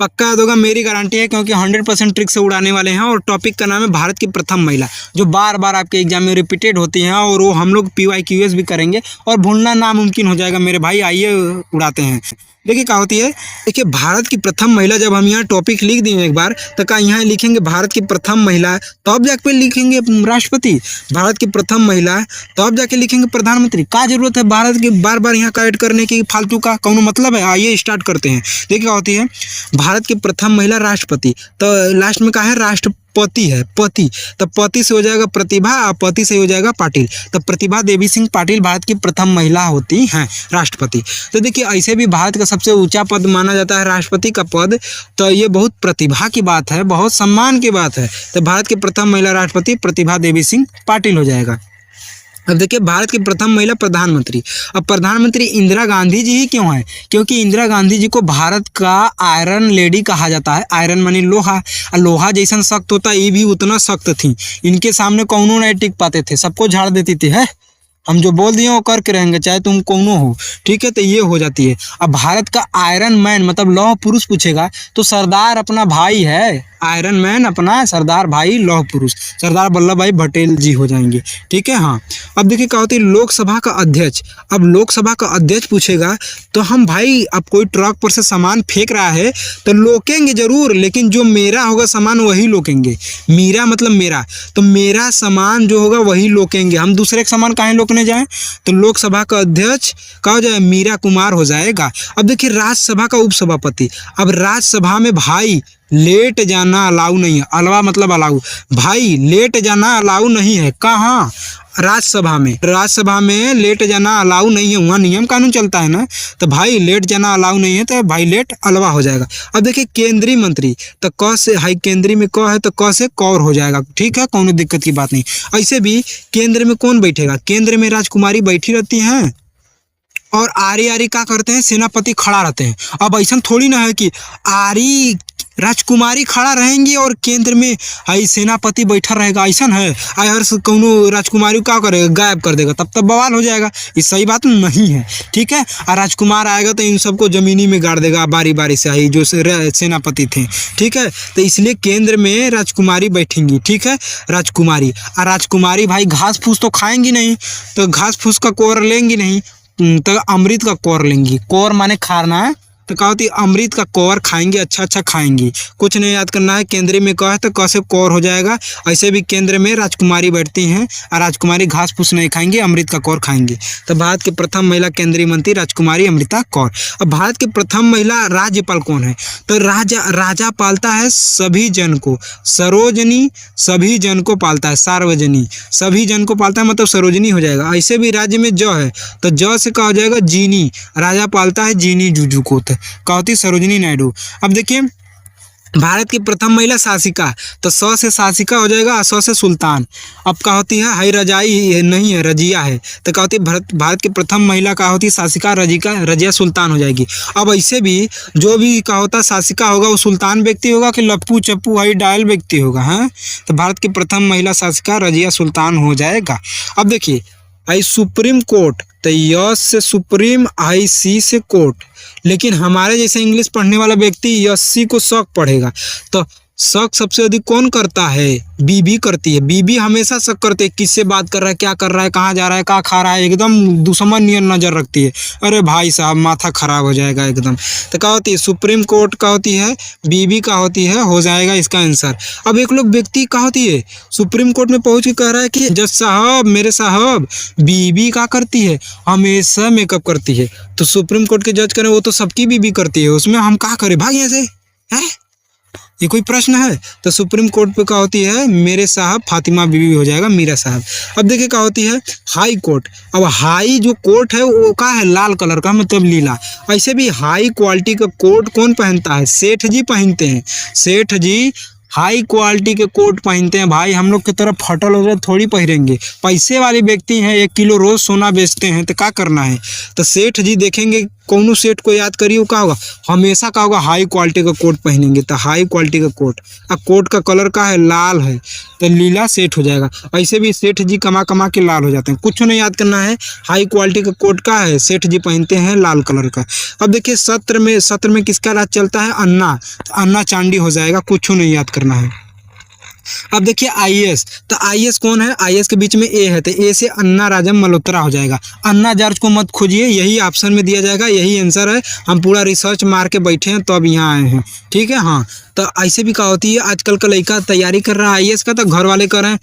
पक्का याद होगा, मेरी गारंटी है, क्योंकि 100% ट्रिक से उड़ाने वाले हैं। और टॉपिक का नाम है भारत की प्रथम महिला, जो बार बार आपके एग्जाम में रिपीटेड होती हैं, और वो हम लोग PYQS भी करेंगे और भूलना नामुमकिन हो जाएगा मेरे भाई। आइए उड़ाते हैं। देखिए क्या होती है, देखिए भारत की प्रथम महिला, जब हम यहाँ टॉपिक लिख दिए एक बार, तो क्या यहाँ लिखेंगे भारत की प्रथम महिला, तो अब जाके लिखेंगे राष्ट्रपति। भारत की प्रथम महिला तो अब जाके लिखेंगे प्रधानमंत्री। क्या जरूरत है भारत की बार बार यहाँ का ऐड करने की, फालतू का कौन मतलब है। आइए स्टार्ट करते हैं। देखिए क्या होती है, भारत की प्रथम महिला राष्ट्रपति, तो लास्ट में क्या है, राष्ट्रपति है, पति, तो पति से हो जाएगा प्रतिभा और पति से हो जाएगा पाटिल। तो प्रतिभा देवी सिंह पाटिल भारत की प्रथम महिला होती हैं राष्ट्रपति। तो देखिए ऐसे भी भारत का सबसे ऊंचा पद माना जाता है राष्ट्रपति का पद, तो ये बहुत प्रतिभा की बात है, बहुत सम्मान की बात है। तो भारत की प्रथम महिला राष्ट्रपति प्रतिभा देवी सिंह पाटिल हो जाएगा। अब देखिए भारत की प्रथम महिला प्रधानमंत्री। अब प्रधानमंत्री इंदिरा गांधी जी ही क्यों है, क्योंकि इंदिरा गांधी जी को भारत का आयरन लेडी कहा जाता है। आयरन मानी लोहा, और लोहा जैसा सख्त होता ये भी उतना सख्त थी, इनके सामने कौनों नहीं टिक पाते थे, सबको झाड़ देती थी। है हम जो बोल दिए वो करके रहेंगे, चाहे तुम कौनो हो, ठीक है। तो ये हो जाती है। अब भारत का आयरन मैन मतलब लौह पुरुष पूछेगा तो सरदार अपना भाई है, आयरन मैन अपना सरदार भाई, लौह पुरुष सरदार वल्लभ भाई पटेल जी हो जाएंगे, ठीक है। हाँ, अब देखिए क्या होती है, लोकसभा का अध्यक्ष। अब लोकसभा का अध्यक्ष पूछेगा तो हम भाई, अब कोई ट्रक पर से सामान फेंक रहा है तो लोकेंगे जरूर, लेकिन जो मेरा होगा सामान वही लोकेंगे। मेरा मतलब मेरा, तो मेरा सामान जो होगा वही लोकेंगे, हम दूसरे का सामान काहे लोकने जाएं। तो लोकसभा का अध्यक्ष क्या हो जाए, मीरा कुमार हो जाएगा। अब देखिए राज्यसभा का उपसभापति। अब राज्यसभा में भाई लेट जाना अलाउ नहीं है, अलावा मतलब अलाउ, भाई लेट जाना अलाउ नहीं है। कहाँ, राज्यसभा में। राज्यसभा में लेट जाना अलाउ नहीं है, वहाँ नियम कानून चलता है ना। तो भाई लेट जाना अलाउ नहीं है, तो भाई लेट अलावा हो जाएगा। अब देखिए केंद्रीय मंत्री, तो क से हाई, केंद्रीय में क है तो क से कौर हो जाएगा, ठीक है, कोई दिक्कत की बात नहीं। ऐसे भी केंद्र में कौन बैठेगा, केंद्र में राजकुमारी बैठी रहती हैं, और आरी आरी क्या करते हैं, सेनापति खड़ा रहते हैं। अब ऐसा थोड़ी ना है कि आरी राजकुमारी खड़ा रहेंगी और केंद्र में आई सेनापति बैठा रहेगा, ऐसा है। अगर कौनो राजकुमारी क्या करेगा, गायब कर देगा, तब तब बवाल हो जाएगा। ये सही बात नहीं है, ठीक है। और राजकुमार आएगा तो इन सबको जमीनी में गाड़ देगा बारी बारी से, आई जो सेनापति थे, ठीक है। तो इसलिए केंद्र में राजकुमारी बैठेंगी, ठीक है, राजकुमारी। और राजकुमारी भाई घास फूस तो खाएंगी नहीं, तो घास फूस का कोर लेंगी नहीं, तो अमृत का कोर लेंगी। कोर माने खाना, तो क्या होती है, अमृत का कौर खाएंगे, अच्छा अच्छा खाएंगी। कुछ नहीं याद करना है, केंद्र में क है तो क से कौर हो जाएगा। ऐसे भी केंद्र में राजकुमारी बैठती हैं, और राजकुमारी घास फूस नहीं खाएंगी, अमृत का कौर खाएंगी। तो भारत की प्रथम महिला केंद्रीय मंत्री राजकुमारी अमृता कौर। अब भारत की प्रथम महिला राज्यपाल कौन है, तो राजा पालता है सभी जन को, सरोजनी सभी जन को पालता है, सार्वजनी सभी जन को पालता है, मतलब सरोजनी हो जाएगा। ऐसे भी राज्य में ज है तो ज से क्या हो जाएगा, जीनी, राजा पालता है जीनी जुजू को, क्या होती है, सरोजिनी नायडू। अब देखिए भारत की प्रथम महिला शासिका, तो स से शासिका हो जाएगा, स से सुल्तान। अब क्या होती है, हाई रजाई नहीं है, रजिया है, तो क्या होती है, भारत की प्रथम महिला क्या होती है, शासिका, रजिया सुल्तान हो जाएगी। अब ऐसे भी जो भी क्या होता है शासिका होगा वो सुल्तान व्यक्ति होगा कि लप्पू चप्पू हाई डायल व्यक्ति होगा, हाँ। तो भारत की प्रथम महिला शासिका रजिया सुल्तान हो जाएगा। अब देखिए आई सुप्रीम कोर्ट, तो यस से सुप्रीम, आई सी से कोर्ट, लेकिन हमारे जैसे इंग्लिश पढ़ने वाला व्यक्ति यस्सी को शक पढ़ेगा। तो शक सबसे अधिक कौन करता है, बीबी करती है। बीबी हमेशा शक करती है, किससे बात कर रहा है, क्या कर रहा है, कहाँ जा रहा है, कहाँ खा रहा है, एकदम दुश्मन नियर नजर रखती है। अरे भाई साहब माथा खराब हो जाएगा एकदम। तो क्या होती है, सुप्रीम कोर्ट का होती है, बीबी का होती है, हो जाएगा इसका आंसर। अब एक लोग व्यक्ति का होती है, सुप्रीम कोर्ट में पहुंच के कह रहा है कि जज साहब, मेरे साहब, बीबी क्या करती है, हमेशा मेकअप करती है। तो सुप्रीम कोर्ट के जज करें, वो तो सबकी बीबी करती है, उसमें हम क्या करें भाई, ऐसे है ये कोई प्रश्न है। तो सुप्रीम कोर्ट पे क्या होती है, मेरे साहब फातिमा बीबी हो जाएगा, मीरा साहब। अब देखिए क्या होती है, हाई कोर्ट। अब हाई जो कोर्ट है वो क्या है, लाल कलर का, मतलब लीला। ऐसे भी हाई क्वालिटी का कोट कौन पहनता है, सेठ जी पहनते हैं। सेठ जी हाई क्वालिटी के कोट पहनते हैं भाई, हम लोग की तरफ फटल वगैरह थोड़ी पहनेंगे। पैसे वाले व्यक्ति हैं, 1 किलो रोज सोना बेचते हैं, तो क्या करना है। तो सेठ जी देखेंगे कौनो सेट को याद करिए, क्या होगा हमेशा, क्या होगा हाई क्वालिटी का कोट पहनेंगे, तो हाई क्वालिटी का कोट, अब कोट का कलर का है लाल है तो लीला सेठ हो जाएगा। ऐसे भी सेठ जी कमा कमा के लाल हो जाते हैं, कुछ नहीं याद करना है, हाई क्वालिटी का कोट का है, सेठ जी पहनते हैं लाल कलर का। अब देखिए सत्र में किसका राज चलता है, अन्ना, तो अन्ना चांडी हो जाएगा, कुछ नहीं याद करना है। अब देखिए आईएएस, तो आईएएस कौन है, आईएएस के बीच में ए है तो ए से अन्ना राजम मल्होत्रा हो जाएगा। अन्ना जार्ज को मत खोजिए, यही ऑप्शन में दिया जाएगा, यही आंसर है, हम पूरा रिसर्च मार के बैठे हैं तो अब यहाँ आए हैं, ठीक है। हाँ, तो ऐसे भी क्या होती है, आजकल का लड़का तैयारी कर रहा है आईएएस का, तो घर वाले कर रहे हैं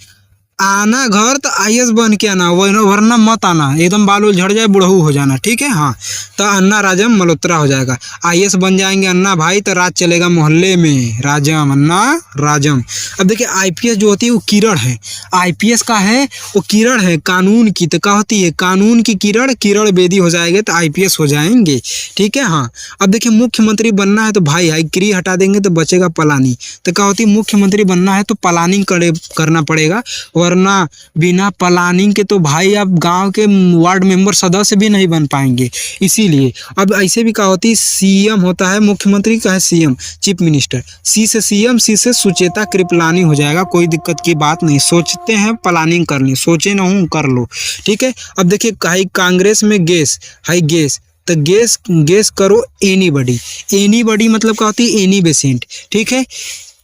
आना घर तो आईएएस बन के आना, वरना मत आना, एकदम बाल उल झड़ जाए बुढ़ऊ हो जाना, ठीक है। हाँ, तो अन्ना राजम मल्होत्रा हो जाएगा। आईएएस बन जाएंगे अन्ना भाई तो राज चलेगा मोहल्ले में, राजम अन्ना राजम। अब देखिए आईपीएस जो होती है वो किरण है, आईपीएस का है वो किरण है कानून की, तो क्या होती है कानून की किरण, किरण बेदी हो जाएंगे तो आईपीएस हो जाएंगे, ठीक है। हाँ, अब देखिए मुख्यमंत्री बनना है तो भाई हाई क्री हटा देंगे तो बचेगा पलानी, तो क्या होती है मुख्यमंत्री बनना है तो प्लानिंग करना पड़ेगा, वरना बिना प्लानिंग के तो भाई आप गांव के वार्ड मेंबर सदस्य भी नहीं बन पाएंगे, इसीलिए। अब ऐसे भी क्या होती है सीएम होता है, मुख्यमंत्री का है सीएम चीफ मिनिस्टर, सी से सीएम, सी से सुचेता कृपलानी हो जाएगा, कोई दिक्कत की बात नहीं, सोचते हैं प्लानिंग करनी, सोचे ना हूँ कर लो, ठीक है। अब देखिए हाई कांग्रेस में गैस, हाई गैस, तो गैस करो एनीबडी मतलब क्या होती है एनी बेसेंट, ठीक है।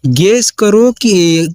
गेस करो कि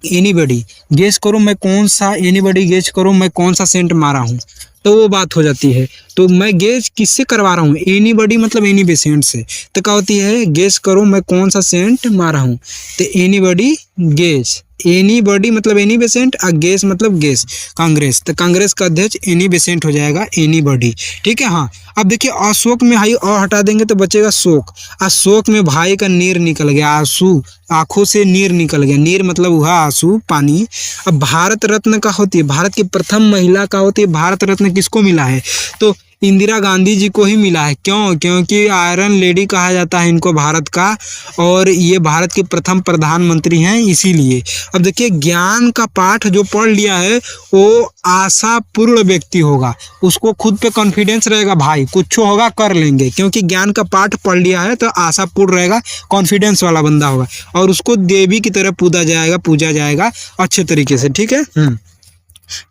एनीबडी, गेस करो मैं कौन सा, एनीबडी गेस करो मैं कौन सा सेंट मारा हूँ, तो वो बात हो जाती है। तो मैं गेस किससे करवा रहा हूँ, एनीबडी मतलब एनी बेसेंट से, तो क्या होती है गेस करो मैं कौन सा सेंट मारा हूँ, तो एनीबडी गेस, एनीबडी मतलब एनी बेसेंट और गेस मतलब गेस कांग्रेस, तो कांग्रेस का अध्यक्ष एनी बेसेंट हो जाएगा, एनीबडी, ठीक है। हाँ, अब देखिए अशोक में हाई अ हटा देंगे तो बचेगा शोक, अशोक में भाई का नीर निकल गया, आंसू, आंखों से नीर निकल गया, नीर मतलब हुआ आंसू पानी। अब भारत रत्न का होती है, भारत की प्रथम महिला का होती है, भारत रत्न किसको मिला है, तो इंदिरा गांधी जी को ही मिला है, क्यों, क्योंकि आयरन लेडी कहा जाता है इनको भारत का, और ये भारत के प्रथम प्रधानमंत्री हैं इसीलिए। अब देखिए ज्ञान का पाठ जो पढ़ लिया है वो आशापूर्ण व्यक्ति होगा, उसको खुद पे कॉन्फिडेंस रहेगा भाई कुछ होगा कर लेंगे, क्योंकि ज्ञान का पाठ पढ़ लिया है तो आशापूर्ण रहेगा, कॉन्फिडेंस वाला बंदा होगा, और उसको देवी की तरह पूजा जाएगा अच्छे तरीके से, ठीक है।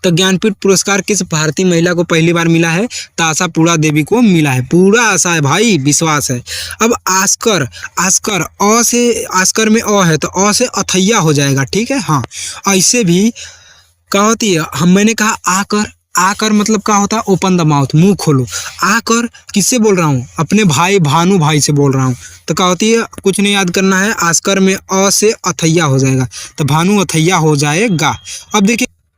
तो ज्ञानपीठ पुरस्कार किस भारतीय महिला को पहली बार मिला है, तो आशापूरा देवी को मिला है, पूरा आशा है भाई, विश्वास है। अब आस्कर, आस्कर अ से, आस्कर में अ है तो अ से अथैया हो जाएगा, ठीक है। हाँ, ऐसे भी क्या होती है, मैंने कहा आकर, आकर मतलब क्या होता है ओपन द माउथ, मुंह खोलो, आकर किससे बोल रहा हूँ, अपने भाई भानु भाई से बोल रहा हूँ, तो क्या होती है कुछ नहीं याद करना है, आस्कर में अ से अथैया हो जाएगा, तो भानु अथैया हो जाएगा। अब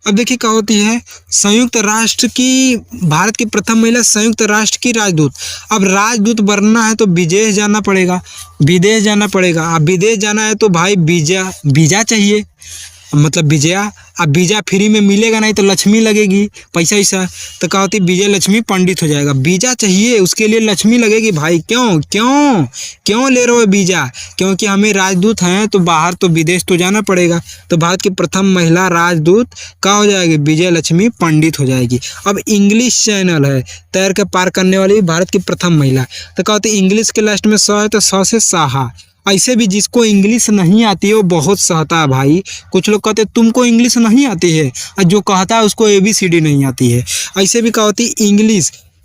देखिए क्या होती है संयुक्त राष्ट्र की, भारत की प्रथम महिला संयुक्त राष्ट्र की राजदूत। अब राजदूत बनना है तो विदेश जाना पड़ेगा, विदेश जाना पड़ेगा। अब विदेश जाना है तो भाई वीजा चाहिए, मतलब विजया, अब वीजा फ्री में मिलेगा नहीं तो लक्ष्मी लगेगी, पैसा, तो क्या होती है विजय लक्ष्मी पंडित हो जाएगा, वीजा चाहिए उसके लिए लक्ष्मी लगेगी भाई। क्यों क्यों क्यों ले रहे हो वीजा, क्योंकि हमें राजदूत हैं तो बाहर तो विदेश तो जाना पड़ेगा, तो भारत की प्रथम महिला राजदूत क्या हो जाएगी, विजय लक्ष्मी पंडित हो जाएगी। अब इंग्लिश चैनल है तैर के पार करने वाली भारत की प्रथम महिला, तो क्या होती है इंग्लिश के लास्ट में स है तो स से साहा। ऐसे भी जिसको इंग्लिश नहीं आती है वो बहुत सहता है भाई, कुछ लोग कहते हैं तुमको इंग्लिश नहीं आती है, और जो कहता है उसको ABCD नहीं आती है। ऐसे भी क्या होती है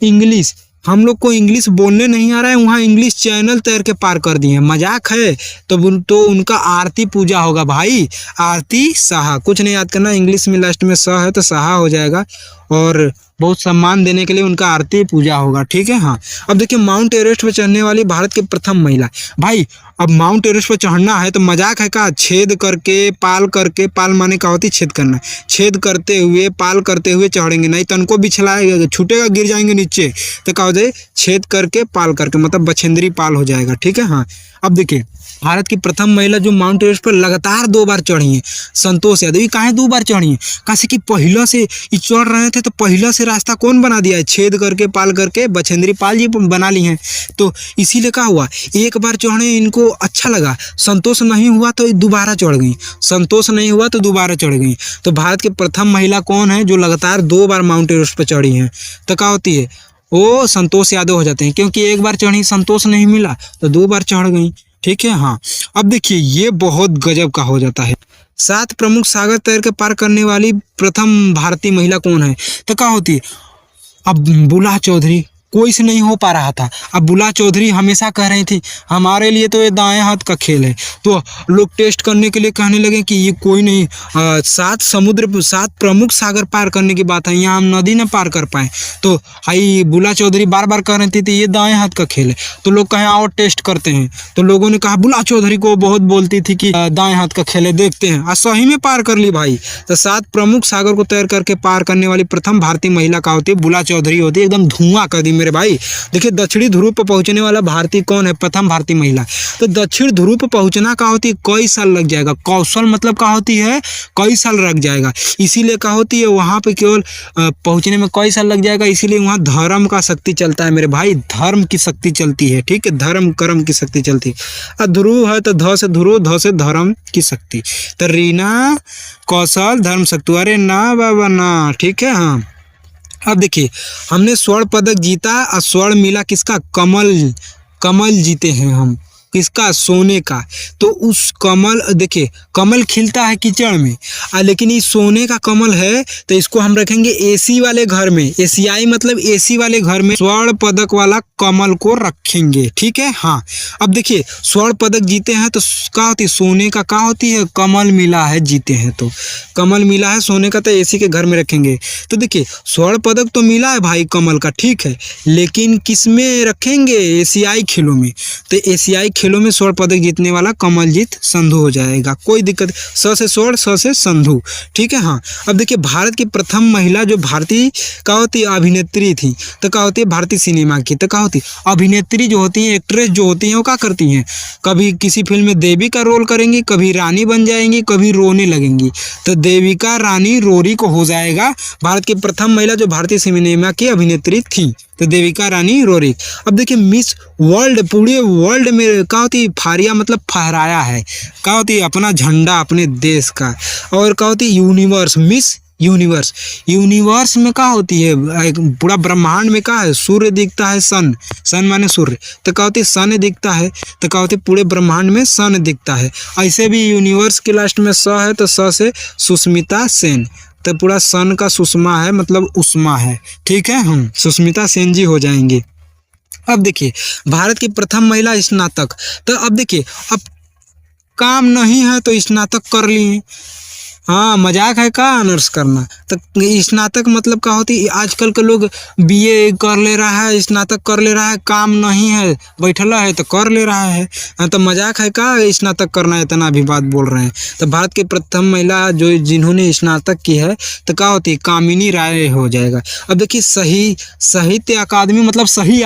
इंग्लिश हम लोग को इंग्लिश बोलने नहीं आ रहा है, वहाँ इंग्लिश चैनल तैर के पार कर दिए, मजाक है। तो उनका आरती पूजा होगा भाई, आरती साहा, कुछ नहीं याद करना, इंग्लिश में लास्ट में स है तो साहा हो जाएगा, और बहुत सम्मान देने के लिए उनका आरती पूजा होगा, ठीक है। हाँ, अब देखिए माउंट एवरेस्ट पर चढ़ने वाली भारत की प्रथम महिला भाई। अब माउंट एवरेस्ट पर चढ़ना है तो मजाक है का, छेद करके पाल करके, पाल माने का होती छेद करना, छेद करते हुए पाल करते हुए चढ़ेंगे, नहीं तनको बिछलाएगा छूटेगा गिर जाएंगे नीचे, तो क्या हो जाए छेद करके पाल करके मतलब बछेंद्री पाल हो जाएगा, ठीक है। हाँ, अब देखिए भारत की प्रथम महिला जो माउंट एवरेस्ट पर लगातार 2 बार चढ़ी हैं, संतोष यादव। ये काहे 2 बार चढ़ी हैं, कैसे कि पहला से ये चढ़ रहे थे तो पहला से रास्ता कौन बना दिया है, छेद करके पाल करके बछेंद्री पाल जी बना ली हैं, तो इसीलिए क्या हुआ एक बार चढ़े इनको अच्छा लगा, संतोष नहीं हुआ तो दोबारा चढ़ गई, संतोष नहीं हुआ तो दोबारा चढ़ गई। तो भारत की प्रथम महिला कौन है जो लगातार 2 बार माउंट एवरेस्ट पर चढ़ी हैं, तो क्या होती है वो संतोष यादव हो जाते हैं, क्योंकि एक बार चढ़ी संतोष नहीं मिला तो 2 बार चढ़ गई। ठीक है। हाँ, अब देखिए ये बहुत गजब का हो जाता है। 7 प्रमुख सागर तैर के पार करने वाली प्रथम भारतीय महिला कौन है? तो क्या होती है? अब बुला चौधरी, कोई से नहीं हो पा रहा था। अब बुला चौधरी हमेशा कह रही थी हमारे लिए तो ये दाएं हाथ का खेल है, तो लोग टेस्ट करने के लिए कहने लगे कि ये कोई नहीं, 7 प्रमुख सागर पार करने की बात है, यहाँ हम नदी न पार कर पाए। तो आई बुला चौधरी बार बार कह रही थी ये दाएं हाथ का खेल है, तो लोग कहें और टेस्ट करते हैं। तो लोगों ने कहा बुला चौधरी को बहुत बोलती थी कि दाएं हाथ का खेल है, देखते हैं। आज सही में पार कर ली भाई। तो 7 प्रमुख सागर को तैर करके पार करने वाली प्रथम भारतीय महिला का होती है? बुला चौधरी होती है। एकदम धुआं कर दी मेरे भाई। देखिए दक्षिणी ध्रुव पर पहुंचने वाला भारतीय कौन है? प्रथम भारतीय महिला। तो दक्षिण ध्रुव पर पहुंचना का होती है कई साल लग जाएगा। कौशल मतलब का होती है कई साल लग जाएगा, इसीलिए का होती है वहां पे केवल पहुंचने में कई साल लग जाएगा, इसीलिए वहां धर्म का शक्ति चलता है मेरे भाई, धर्म की शक्ति चलती है। ठीक है, धर्म कर्म की शक्ति चलती है। ध्रुव है तो ध से ध्रुव, ध से धर्म की शक्ति। तो रीना, कौशल, धर्म शक्ति। अरे ना बाबा ना। ठीक है। हाँ, अब देखिए हमने स्वर्ण पदक जीता और स्वर्ण मिला किसका? कमल जीते हैं हम। किसका? सोने का। तो उस कमल, देखिए कमल खिलता है कीचड़ में, लेकिन ये सोने का कमल है तो इसको हम रखेंगे एसी वाले घर में। एशियाई मतलब एसी वाले घर में स्वर्ण पदक वाला कमल को रखेंगे। ठीक है। हाँ, अब देखिए स्वर्ण पदक जीते हैं तो क्या होती है? सोने का क्या होती है? कमल मिला है, जीते हैं तो कमल मिला है सोने का, तो एसी के घर में रखेंगे। तो देखिए स्वर्ण पदक तो मिला है भाई कमल का, ठीक है, लेकिन किस में रखेंगे? एशियाई खेलों में। तो एशियाई खेलों में स्वर्ण पदक जीतने वाला कमलजीत संधू हो जाएगा, कोई दिक्कत। स से स्वर्ण, स से संधू। ठीक है। हाँ, अब देखिए भारत की प्रथम महिला जो भारतीय क्या होती है? अभिनेत्री थी। तो क्या होती है? भारतीय सिनेमा की। तो क्या होती है? अभिनेत्री जो होती है, एक्ट्रेस जो होती है, वो क्या करती हैं? कभी किसी फिल्म में देवी का रोल करेंगी, कभी रानी बन जाएंगी, कभी रोने लगेंगी। तो देविका रानी रोरी को हो जाएगा भारत की प्रथम महिला जो भारतीय सिनेमा की अभिनेत्री थी। तो देविका रानी रोरी। अब देखिए मिस वर्ल्ड, पूरे वर्ल्ड में क्या होती है? फारिया मतलब फहराया है। क्या होती है? अपना झंडा अपने देश का। और क्या होती है? Universe, miss universe. यूनिवर्स में क्या होती है? पूरा ब्रह्मांड में क्या है? सूर्य दिखता है, सन माने सूर्य। तो क्या होती है? सन दिखता है। तो क्या होती है? पूरे ब्रह्मांड में सन दिखता है। ऐसे भी यूनिवर्स के लास्ट में स है, तो स से सुष्मिता सेन। तो पूरा सन का सुषमा है मतलब उष्मा है। ठीक है। हम सुष्मिता सेन जी हो जाएंगे। अब देखिए भारत की प्रथम महिला स्नातक। तो अब देखिए अब काम नहीं है तो स्नातक कर लिए। हाँ, मजाक है का ऑनर्स करना? तो स्नातक मतलब क्या होती है? आजकल के लोग बीए कर ले रहा है, स्नातक कर ले रहा है, काम नहीं है, बैठला है तो कर ले रहा है। तो मजाक है का स्नातक करना? इतना भी बात बोल रहे हैं। तो भारत की प्रथम महिला जो जिन्होंने स्नातक की है तो क्या होती है? कामिनी राय हो जाएगा। अब देखिए साहित्य अकादमी मतलब सही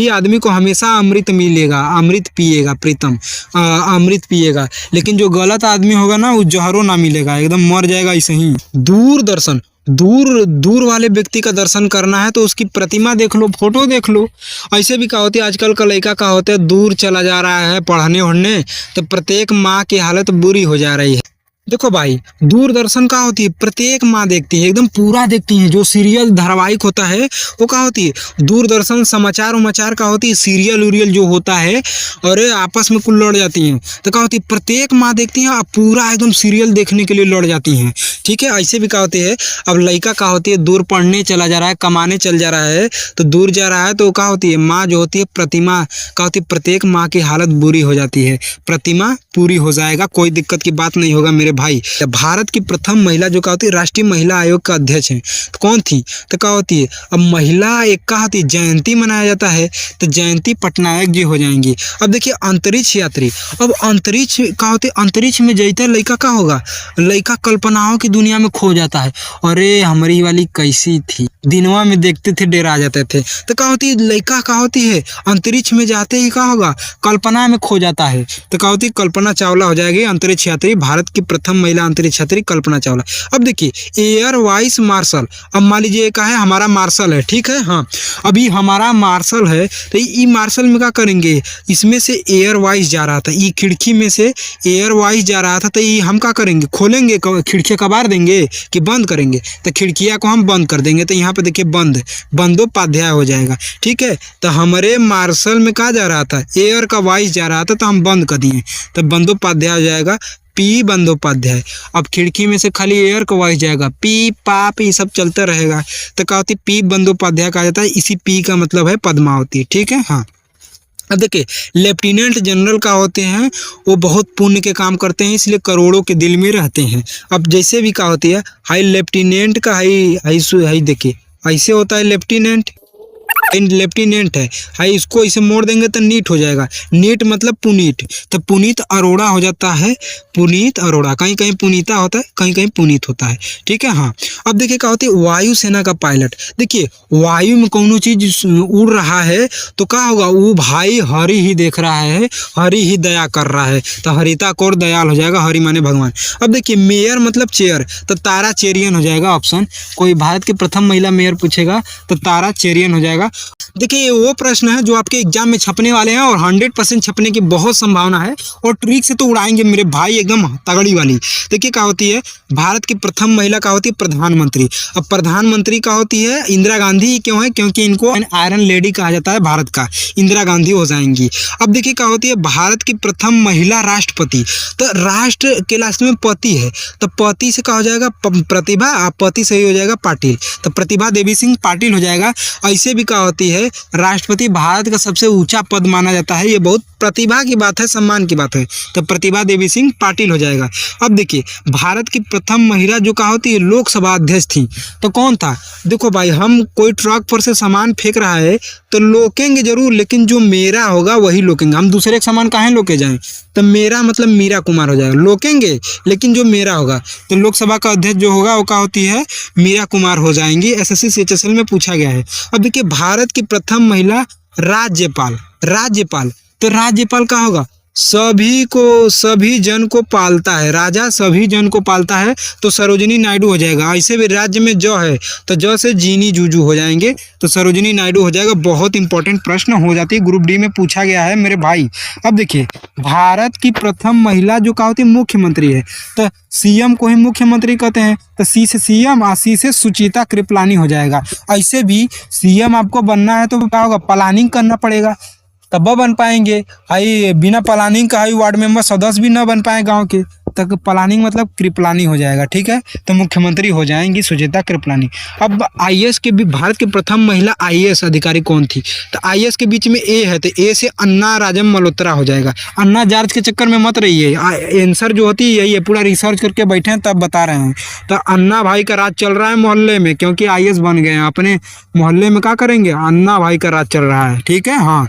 आदमी को हमेशा अमृत मिलेगा, अमृत पिएगा, प्रीतम अमृत पिएगा। लेकिन जो गलत आदमी होगा ना वो जहरों ना मिलेगा, एकदम मर जाएगा ऐसे ही। दूरदर्शन, दूर वाले व्यक्ति का दर्शन करना है तो उसकी प्रतिमा देख लो, फोटो देख लो। ऐसे भी क्या होती है? आजकल का लड़का का होता है दूर चला जा रहा है पढ़ने वढ़ने, तो प्रत्येक माँ की हालत बुरी हो जा रही है। देखो भाई दूरदर्शन का होती है प्रत्येक माँ देखती है, एकदम पूरा देखती है। जो सीरियल धारावाहिक होता है वो क्या होती है? दूरदर्शन समाचार का होती है। सीरियल उरियल जो होता है और आपस में कुल लड़ जाती हैं तो क्या होती है? प्रत्येक माँ देखती है और पूरा एकदम सीरियल देखने के लिए लड़ जाती हैं। ठीक है। ऐसे भी क्या होती है? अब लड़का का होती है दूर पढ़ने चला जा रहा है, कमाने चल जा रहा है, तो दूर जा रहा है तो क्या होती है? माँ जो होती है प्रतिमा क्या होती है? प्रत्येक माँ की हालत बुरी हो जाती है। प्रतिमा पूरी हो जाएगा, कोई दिक्कत की बात नहीं होगा मेरे भाई। भारत की प्रथम महिला जो क्या होती है? राष्ट्रीय महिला आयोग का अध्यक्ष है। तो कौन थी? तो क्या होती है? अब महिला एक का होती है जयंती मनाया जाता है, तो जयंती पटनायक जी हो जाएंगी। अब देखिए अंतरिक्ष यात्री। अब अंतरिक्ष का होती है? अंतरिक्ष में जैते लड़का का होगा, लड़का कल्पनाओं की दुनिया में खो जाता है। अरे हमारी वाली कैसी थी, दिनवा में देखते थे डेरा जाते थे। तो क्या होती है? लड़का का होती है अंतरिक्ष में जाते ही क्या होगा? कल्पना में खो जाता है। तो क्या होती है? कल्पना चावला हो जाएगी अंतरिक्ष यात्री, भारत की प्रथम महिला अंतरिक्ष यात्री कल्पना चावला। अब देखिए एयर वाइस मार्शल, अब मान लीजिए का है हमारा मार्शल है, ठीक है। हाँ, अभी हमारा मार्शल है तो ये मार्शल में क्या करेंगे, इसमें से एयर वाइस जा रहा था, ये खिड़की में से एयर वाइस जा रहा था, तो ये हम क्या करेंगे, खोलेंगे, खिड़कियाँ कबार देंगे कि बंद करेंगे, तो खिड़कियाँ को हम बंद कर देंगे। तो यहाँ पे देखिए बंदोपाध्याय हो जाएगा, ठीक है। तो हमारे मार्शल में कहा जा रहा था, एयर का वाइस जा रहा था, तो हम बंद कर दिए, तो बंदोपाध्याय हो जाएगा, पी बंदोपाध्याय। अब खिड़की में से खाली एयर का वाइस जाएगा, पी पाप ये सब चलता रहेगा, तो क्या होती है, पी बंदोपाध्याय कहा जाता है। इसी पी का मतलब है पद्मावती, ठीक है। हाँ, अब देखिए लेफ्टिनेंट जनरल का होते हैं, वो बहुत पुण्य के काम करते हैं, इसलिए करोड़ों के दिल में रहते हैं। अब जैसे भी क्या होती है, हाई लेफ्टिनेंट का हाई देखिए ऐसे होता है लेफ्टिनेंट है, हाई इसको इसे मोड़ देंगे तो नीट हो जाएगा, नीट मतलब पुनीत, तो पुनीत अरोड़ा हो जाता है, पुनीत अरोड़ा। कहीं कहीं पुनीता होता है, कहीं कहीं पुनीत होता है, ठीक है। हाँ, अब देखिए क्या होती है, वायुसेना का पायलट। देखिए वायु में कोनो चीज उड़ रहा है तो क्या होगा, वो भाई हरि ही देख रहा है, हरि ही दया कर रहा है, तो हरिता कौर दयाल हो जाएगा, हरि माने भगवान। अब देखिए मेयर मतलब चेयर, तो तारा चेरियन हो जाएगा ऑप्शन। कोई भारत की प्रथम महिला मेयर पूछेगा तो तारा चेरियन हो जाएगा। देखिए ये वो प्रश्न है जो आपके एग्जाम में छपने वाले हैं और 100% छपने की बहुत संभावना है, और ट्रिक से तो उड़ाएंगे मेरे भाई एकदम तगड़ी वाली। देखिए क्या होती है, भारत की प्रथम महिला क्या होती है, प्रधानमंत्री। अब प्रधानमंत्री क्या होती है, इंदिरा गांधी। क्यों है, क्योंकि इनको आयरन लेडी कहा जाता है भारत का, इंदिरा गांधी हो जाएंगी। अब देखिए क्या होती है, भारत की प्रथम महिला राष्ट्रपति। तो राष्ट्र के लास्ट में पति है, तो पति से क्या हो जाएगा, प्रतिभा, पति से ही हो जाएगा पाटिल, तो प्रतिभा देवी सिंह पाटिल हो जाएगा। ऐसे भी क्या होती है, राष्ट्रपति भारत का सबसे ऊंचा पद माना जाता है, ये बहुत प्रतिभा की बात है, सम्मान की बात है, तो प्रतिभा देवी सिंह पाटिल हो जाएगा। अब देखिए भारत की प्रथम महिला जो क्या होती है, लोकसभा अध्यक्ष थी, तो कौन था। देखो भाई, हम कोई ट्रक पर से सामान फेंक रहा है तो लोकेंगे जरूर, लेकिन जो मेरा होगा वही लोकेंगे, हम दूसरे का सामान काहे लोके जाएं। तो मेरा मतलब मीरा कुमार हो जाएगा, लोकेंगे लेकिन जो मेरा होगा, तो लोकसभा का अध्यक्ष जो होगा वो क्या होती है, मीरा कुमार हो जाएंगी। एसएससी सीएचएसएल में पूछा गया है। अब देखिए भारत की प्रथम महिला राज्यपाल, तो राज्यपाल का होगा, सभी जन को पालता है, राजा सभी जन को पालता है, तो सरोजिनी नायडू हो जाएगा। ऐसे भी राज्य में जो है तो जो से जीनी जूजू हो जाएंगे, तो सरोजिनी नायडू हो जाएगा। बहुत इंपॉर्टेंट प्रश्न हो जाती है, ग्रुप डी में पूछा गया है मेरे भाई। अब देखिए भारत की प्रथम महिला जो क्या होती है, मुख्यमंत्री है, तो सीएम को ही मुख्यमंत्री कहते हैं, तो सी से सीएम और सी से सुचिता कृपलानी हो जाएगा। ऐसे भी सीएम आपको बनना है तो क्या होगा, प्लानिंग करना पड़ेगा, तब बन पाएंगे। हाई बिना प्लानिंग का हाई वार्ड मेंबर सदस्य भी न बन पाए गांव के, तक प्लानिंग मतलब कृपलानी हो जाएगा, ठीक है। तो मुख्यमंत्री हो जाएंगी सुचेता कृपलानी। अब आईएएस के भी, भारत की प्रथम महिला आईएएस अधिकारी कौन थी, तो आईएएस के बीच में ए है, तो ए से अन्ना राजम मल्होत्रा हो जाएगा। अन्ना जॉर्ज के चक्कर में मत रहिए, आंसर जो होती है यही है, पूरा रिसर्च करके बैठे हैं तब बता रहे हैं। तो अन्ना भाई का राज चल रहा है मोहल्ले में, क्योंकि आईएएस बन गए हैं, अपने मोहल्ले में क्या करेंगे, अन्ना भाई का राज चल रहा है, ठीक है। हाँ,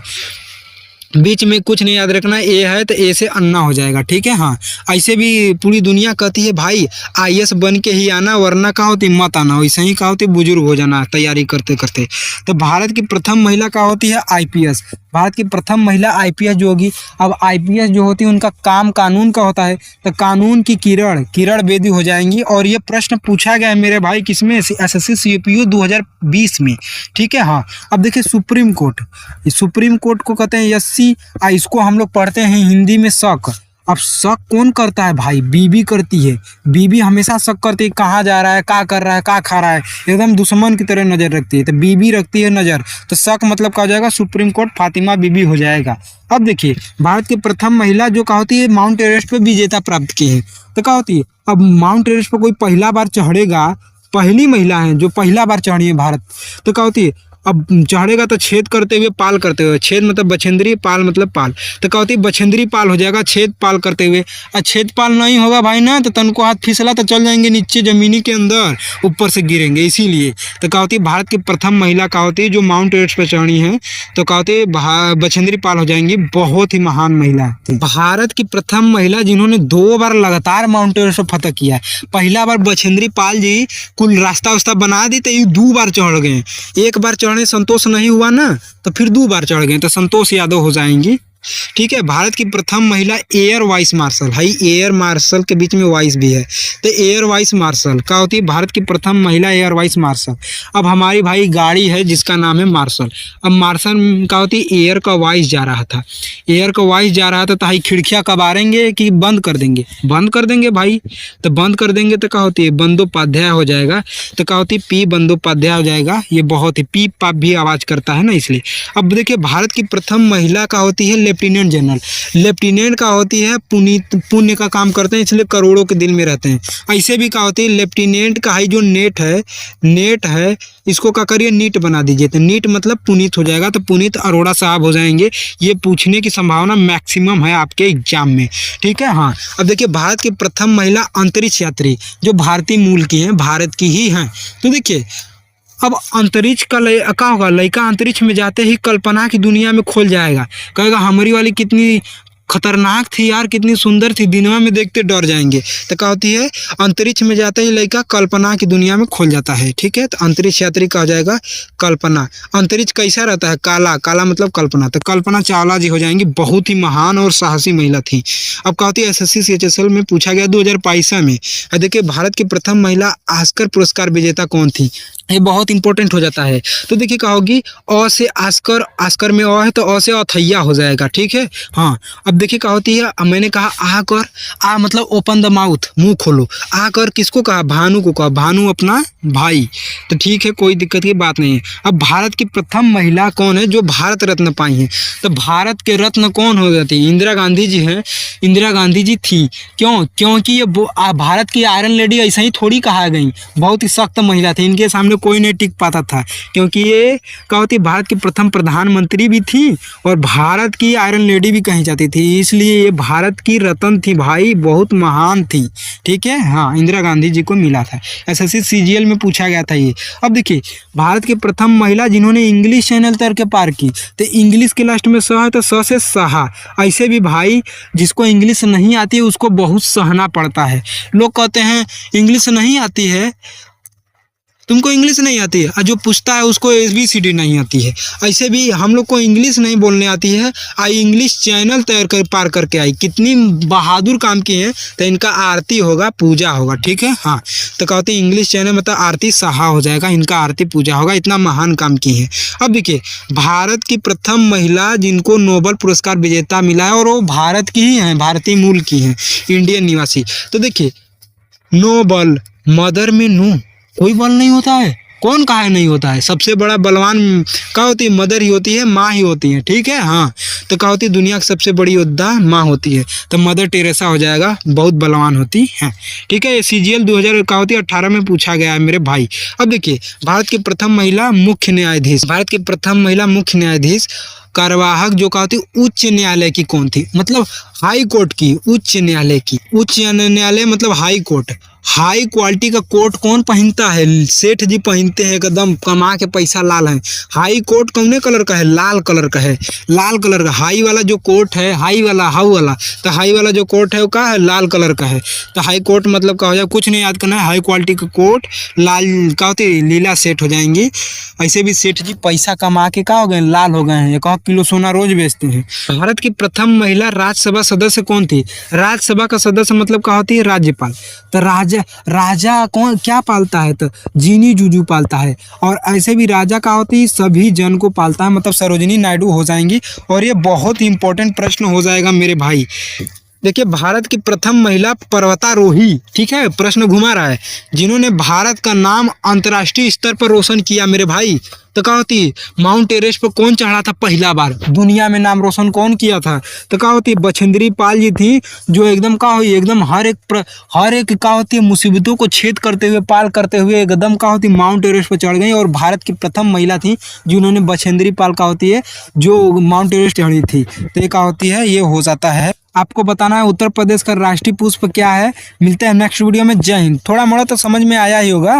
बीच में कुछ नहीं याद रखना, ए है तो ए से अन्ना हो जाएगा, ठीक है। हाँ, ऐसे भी पूरी दुनिया कहती है भाई आईएएस बन के ही आना, वरना क्या होती मत आना, वैसे ही क्या होती बुजुर्ग हो जाना तैयारी करते करते। तो भारत की प्रथम महिला क्या होती है, आईपीएस। भारत की प्रथम महिला आईपीएस जो होगी। अब आईपीएस जो होती है उनका काम कानून का होता है, तो कानून की किरण बेदी हो जाएंगी। और ये प्रश्न पूछा गया है मेरे भाई किसमें, एसएससी सीपीयू 2020 में, ठीक है। हाँ, अब देखिए सुप्रीम कोर्ट को कहते हैं एससी, इसको हम लोग पढ़ते हैं हिंदी में शक। अब शक कौन करता है भाई, बीबी करती है, बीबी हमेशा शक करती है, कहाँ जा रहा है, क्या कर रहा है, क्या खा रहा है, एकदम दुश्मन की तरह नजर रखती है, तो बीबी रखती है नजर, तो शक मतलब क्या हो जाएगा, सुप्रीम कोर्ट फातिमा बीबी हो जाएगा। अब देखिए भारत की प्रथम महिला जो क्या होती है, माउंट एवरेस्ट पे विजेता प्राप्त की है, तो क्या होती है, अब माउंट एवरेस्ट पर कोई पहला बार चढ़ेगा, पहली महिला है जो पहला बार चढ़ी है भारत, तो क्या होती है, अब चढ़ेगा तो छेद करते हुए, पाल करते हुए, छेद मतलब बछेंद्री, पाल मतलब पाल, तो क्या होती है बछेंद्री पाल हो जाएगा, छेद पाल करते हुए। और छेद पाल नहीं होगा भाई ना, तो तन को हाथ फिसला तो चल जाएंगे नीचे जमीनी के अंदर, ऊपर से गिरेंगे, इसीलिए। तो क्या होती है भारत की प्रथम महिला क्या होती है जो माउंट एवरेस्ट पर चढ़ी है, तो क्या होती है बछेंद्री पाल हो जाएंगी, बहुत ही महान महिला। भारत की प्रथम महिला जिन्होंने 2 बार लगातार माउंट एवरेस्ट पर फतह किया है। पहला बार बछेंद्री पाल जी कुल रास्ता बना दी, तो ये 2 बार चढ़ गए। एक बार संतोष नहीं हुआ ना, तो फिर 2 बार चढ़ गए, तो संतोष यादव हो जाएंगी। ठीक है। भारत की प्रथम महिला air vice marshal, high air marshal के बीच में वाइस भी है, तो एयर वाइस मार्शल क्या होती है? भारत की प्रथम महिला एयर वाइस मार्शल। अब हमारी भाई गाड़ी है जिसका नाम है मार्शल। अब मार्शल क्या होती है? एयर का वाइस जा रहा था, एयर का वाइस जा रहा था, तो हाई खिड़कियाँ कब आएंगे कि बंद कर देंगे? बंद कर देंगे भाई। तो बंद कर देंगे तो क्या होती है? बंदोपाध्याय हो जाएगा। तो क्या होती है? पी बंदोपाध्याय हो जाएगा। ये बहुत ही पी पाप भी आवाज़ करता है ना, इसलिए। अब देखिए भारत की प्रथम महिला का होती है लेफ्टिनेंट जनरल। लेफ्टिनेंट का होती है पुण्य का काम करते हैं, इसलिए करोड़ों के दिल में रहते हैं। ऐसे भी क्या होती है? लेफ्टिनेंट का हाई जो नेट है इसको क्या करिए? नीट बना दीजिए, तो नीट मतलब पुनीत हो जाएगा, तो पुनीत अरोड़ा साहब हो जाएंगे। ये पूछने की संभावना मैक्सिमम है आपके एग्जाम में, ठीक है। हाँ, अब देखिए भारत की प्रथम महिला अंतरिक्ष यात्री जो भारतीय मूल की हैं, भारत की ही हैं। तो देखिए अब अंतरिक्ष का क्या होगा? लड़का अंतरिक्ष में जाते ही कल्पना की दुनिया में खोल जाएगा, कहेगा हमारी वाली कितनी खतरनाक थी यार, कितनी सुंदर थी, दिनवा में देखते डर जाएंगे। तो क्या होती है? अंतरिक्ष में जाते ही लड़का कल्पना की दुनिया में खोल जाता है, ठीक है। तो अंतरिक्ष यात्री कहा जाएगा कल्पना। अंतरिक्ष कैसा रहता है? काला, काला मतलब कल्पना। तो कल्पना चावला जी हो जाएंगी, बहुत ही महान और साहसी महिला थी। अब क्या होती है? SSC CHSL में पूछा गया 2022 में। देखिए भारत की प्रथम महिला ऑस्कर पुरस्कार विजेता कौन थी? ये बहुत इंपॉर्टेंट हो जाता है। तो देखिए क्या होगी? अ से ऑस्कर, ऑस्कर में अ है तो अ से अथैया हो जाएगा, ठीक है। हाँ, अब देखिए क्या होती है? अब मैंने कहा आ कर, आ मतलब ओपन द माउथ, मुंह खोलो। आ कर किसको कहा? भानु को कहा, भानु अपना भाई। तो ठीक है, कोई दिक्कत की बात नहीं है। अब भारत की प्रथम महिला कौन है जो भारत रत्न पाई है? तो भारत के रत्न कौन हो जाती है? इंदिरा गांधी जी हैं। इंदिरा गांधी जी थी। क्यों? क्योंकि ये भारत की आयरन लेडी ऐसा ही थोड़ी कहा गई, बहुत ही सख्त महिला थी, इनके सामने कोई नहीं टिक पाता था, क्योंकि ये क्या होती? भारत की प्रथम प्रधानमंत्री भी थी और भारत की आयरन लेडी भी कही जाती थी, इसलिए ये भारत की रत्न थी भाई, बहुत महान थी, ठीक है। हाँ, इंदिरा गांधी जी को मिला था। SSC CGL में पूछा गया था ये। अब देखिए भारत की प्रथम महिला जिन्होंने इंग्लिश चैनल तैर के पार की, तो इंग्लिश के लास्ट में स है तो स से सहा। ऐसे भी भाई जिसको इंग्लिश नहीं आती है उसको बहुत सहना पड़ता है। लोग कहते हैं इंग्लिश नहीं आती है, तुमको इंग्लिश नहीं आती है, और जो पूछता है उसको ABCD नहीं आती है। ऐसे भी हम लोग को इंग्लिश नहीं बोलने आती है, आई इंग्लिश चैनल तैर कर पार करके आई, कितनी बहादुर काम किए हैं। तो इनका आरती होगा, पूजा होगा, ठीक है। हाँ, तो कहते हैं इंग्लिश चैनल मतलब आरती सहा हो जाएगा, इनका आरती पूजा होगा, इतना महान काम किए हैं। अब देखिए भारत की प्रथम महिला जिनको नोबेल पुरस्कार विजेता मिला है और वो भारत की ही हैं, भारतीय मूल की हैं, इंडियन निवासी। तो देखिए नोबल, मदर में नो कोई बल नहीं होता है, कौन कहा है नहीं होता है? सबसे बड़ा बलवान क्या होती है? मदर ही होती है, माँ ही होती है, ठीक है। हाँ, तो क्या होती है? दुनिया की सबसे बड़ी योद्धा माँ होती है, तो मदर टेरेसा हो जाएगा, बहुत बलवान होती है, ठीक है। ये CGL 2018 में पूछा गया है मेरे भाई। अब देखिए भारत की प्रथम महिला मुख्य न्यायाधीश, भारत की प्रथम महिला मुख्य न्यायाधीश कार्यवाहक जो कहा थी उच्च न्यायालय की कौन थी? मतलब हाई कोर्ट की, उच्च न्यायालय की। उच्च न्यायालय मतलब हाई कोर्ट। हाई क्वालिटी का कोट कौन पहनता है? सेठ जी पहनते हैं, एकदम कमा के पैसा लाल है। हाई कोट कौने कलर का है? लाल कलर का है, लाल कलर का। हाई वाला जो कोट है, हाई वाला, हाउ वाला, तो हाई वाला जो कोट है वो क्या है? लाल कलर का है। तो हाई कोट मतलब क्या हो जाए? कुछ नहीं याद करना है, हाई क्वालिटी का कोट, लाल क्या होती है? लीला सेठ हो जाएंगे। ऐसे भी सेठ जी पैसा कमा के क्या हो गए? लाल हो गए हैं, 1 किलो सोना रोज बेचते हैं। भारत की प्रथम महिला राज्यसभा सदस्य कौन थी? राज्यसभा का सदस्य मतलब क्या होती है? राज्यपाल। तो राजा कौन क्या पालता है? तो जीनी जूजू पालता है। और ऐसे भी राजा का होती है सभी जन को पालता है, मतलब सरोजिनी नायडू हो जाएंगी। और ये बहुत ही इंपॉर्टेंट प्रश्न हो जाएगा मेरे भाई। देखिए भारत की प्रथम महिला पर्वतारोही, ठीक है, प्रश्न घुमा रहा है, जिन्होंने भारत का नाम अंतर्राष्ट्रीय स्तर पर रोशन किया मेरे भाई। तो क्या होती है? माउंट एवरेस्ट पर कौन चढ़ा था पहला बार दुनिया में? नाम रोशन कौन किया था? तो क्या होती है? बछेंद्री पाल जी थी, जो एकदम क्या हुई, एकदम हर एक क्या होती है मुसीबतों को छेद करते हुए, पार करते हुए एकदम क्या होती है माउंट एवरेस्ट पर चढ़ गई। और भारत की प्रथम महिला थी जिन्होंने बछेंद्री पाल का होती है जो माउंट एवरेस्ट चढ़ी थी। तो ये क्या होती है? ये हो जाता है। आपको बताना है उत्तर प्रदेश का राष्ट्रीय पुष्प क्या है। मिलते हैं नेक्स्ट वीडियो में। जय हिंद। थोड़ा मोड़ा तो समझ में आया ही होगा।